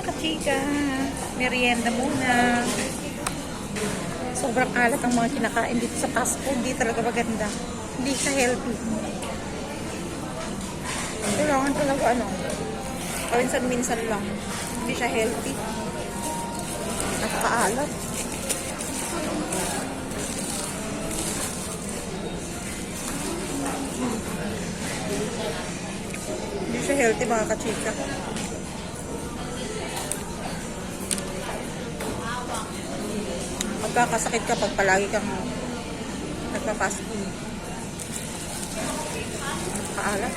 mga kachika. Merienda muna. Sobrang alat ang mga kinakain dito sa fast food. Hindi talaga maganda. Hindi siya healthy. Kailangan talaga minsan lang. Hindi siya healthy. Nakakaalat. Hindi siya healthy mga kachika. Magkakasakit ka pag palagi kang nagpa-fast food. Nakakaalat.